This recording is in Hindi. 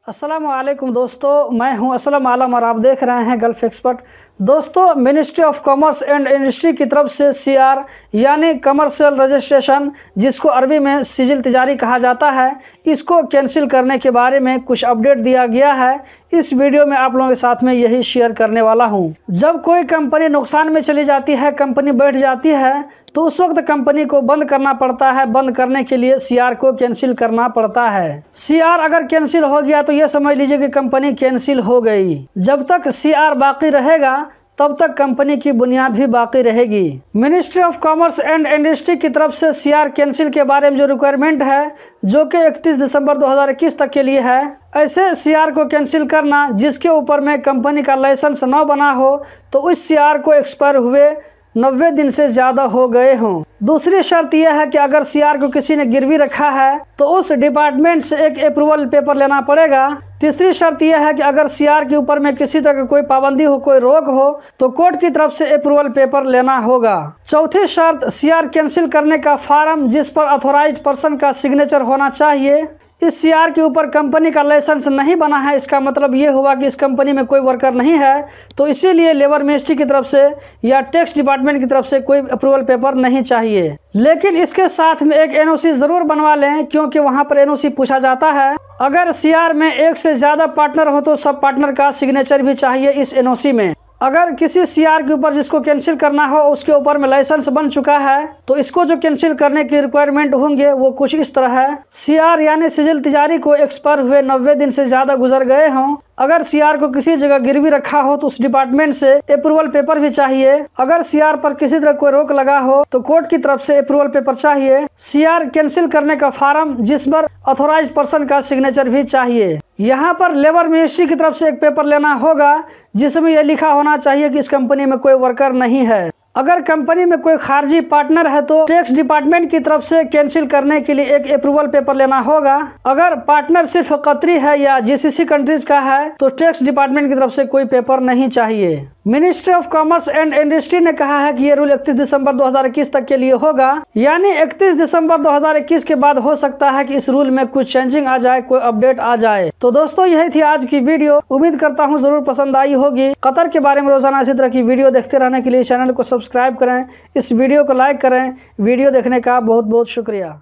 अस्सलाम वालेकुम दोस्तों, मैं हूं असलम आलम और आप देख रहे हैं गल्फ एक्सपर्ट। दोस्तों, ministry of commerce and industry की तरफ से सीआर यानी कमर्शियल रजिस्ट्रेशन, जिसको अरबी में सिजिल तिजारी कहा जाता है, इसको कैंसिल करने के बारे में कुछ अपडेट दिया गया है। इस वीडियो में आप लोगों के साथ में यही शेयर करने वाला हूं। जब कोई कंपनी नुकसान में चली जाती है, कंपनी बैठ जाती है, तो उस वक्त कंपनी को बंद करना पड़ता है। बंद करने के लिए सीआर को कैंसिल करना पड़ता है। सीआर अगर कैंसिल हो गया तो ये समझ लीजिए कि कंपनी कैंसिल हो गई। जब तक सीआर बाकी रहेगा तब तक कंपनी की बुनियाद भी बाकी रहेगी। Ministry of commerce and industry की तरफ से सीआर कैंसिल के बारे में जो रिक्वायरमेंट है, जो कि 31 दिसंबर 2021 तक के लिए है, ऐसे सीआर को कैंसिल करना जिसके ऊपर में कंपनी का लाइसेंस न बना हो, तो उस सीआर को एक्सपायर हुए 90 दिन से ज़्यादा हो गए हों। दूसरी शर्त यह है कि अगर सीआर को किसी ने गिरवी रखा है तो उस डिपार्टमेंट से एक अप्रूवल पेपर लेना पड़ेगा। तीसरी शर्त यह है कि अगर सीआर के ऊपर में किसी तरह की कोई पाबंदी हो, कोई रोक हो, तो कोर्ट की तरफ से अप्रूवल पेपर लेना होगा। चौथी शर्त, सीआर कैंसिल करने का फार्म जिस पर अथॉराइज्ड पर्सन का सिग्नेचर होना चाहिए। इस सीआर के ऊपर कंपनी का लाइसेंस नहीं बना है, इसका मतलब ये हुआ कि इस कंपनी में कोई वर्कर नहीं है, तो इसीलिए लेबर मिनिस्ट्री की तरफ से या टैक्स डिपार्टमेंट की तरफ से कोई अप्रूवल पेपर नहीं चाहिए। लेकिन इसके साथ में एक एनओसी जरूर बनवा लें, क्योंकि वहां पर एनओसी पूछा जाता है। अगर सीआर में एक से ज़्यादा पार्टनर हो तो सब पार्टनर का सिग्नेचर भी चाहिए इस एनओसी में। अगर किसी सीआर के ऊपर जिसको कैंसिल करना हो उसके ऊपर में लाइसेंस बन चुका है, तो इसको जो कैंसिल करने की रिक्वायरमेंट होंगे वो कुछ इस तरह है। सीआर यानी सिजिल तिजारी को एक्सपायर हुए 90 दिन से ज़्यादा गुजर गए हों। अगर सीआर को किसी जगह गिरवी रखा हो तो उस डिपार्टमेंट से अप्रूवल पेपर भी चाहिए। अगर सीआर पर किसी तरह कोई रोक लगा हो तो कोर्ट की तरफ से अप्रूवल पेपर चाहिए। सीआर कैंसिल करने का फार्म जिस पर अथॉराइज्ड पर्सन का सिग्नेचर भी चाहिए। यहाँ पर लेबर मिनिस्ट्री की तरफ से एक पेपर लेना होगा जिसमें यह लिखा होना चाहिए कि इस कंपनी में कोई वर्कर नहीं है। अगर कंपनी में कोई खारजी पार्टनर है तो टैक्स डिपार्टमेंट की तरफ से कैंसिल करने के लिए एक अप्रूवल पेपर लेना होगा। अगर पार्टनर सिर्फ कतरी है या जीसीसी कंट्रीज का है तो टैक्स डिपार्टमेंट की तरफ से कोई पेपर नहीं चाहिए। Ministry of commerce and industry ने कहा है कि ये रूल 31 दिसंबर 2021 तक के लिए होगा, यानी 31 दिसंबर 2021 के बाद हो सकता है कि इस रूल में कुछ चेंजिंग आ जाए, कोई अपडेट आ जाए। तो दोस्तों, यही थी आज की वीडियो। उम्मीद करता हूँ जरूर पसंद आई होगी। कतर के बारे में रोजाना इसी तरह की वीडियो देखते रहने के लिए चैनल को सब्सक्राइब करें, इस वीडियो को लाइक करें। वीडियो देखने का बहुत बहुत शुक्रिया।